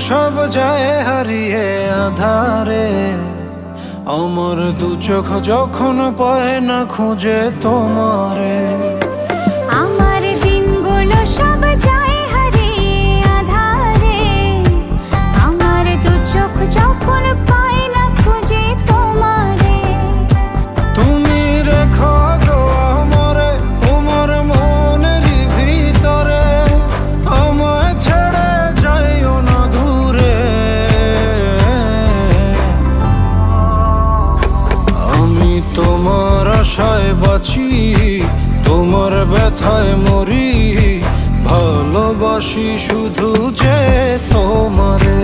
সব যায় হারিয়ে আধারে, আমার দু চোখ যখন পায় না খুঁজে তোমারে। আমার দিনগুলো সব যায় হারিয়ে আধারে, আমার দু চোখ যখন পায় না খুঁজে তোমারে। তুমি রেখো গো আমারে তোমার মনেরই ভিতরে, আমায় ছেড়ে যাইও না দূরে। আমি তোমার আশায় বাঁচি, তোমার ব্যথায় মরি, ভালোবাসি শুধু যে তোমারে।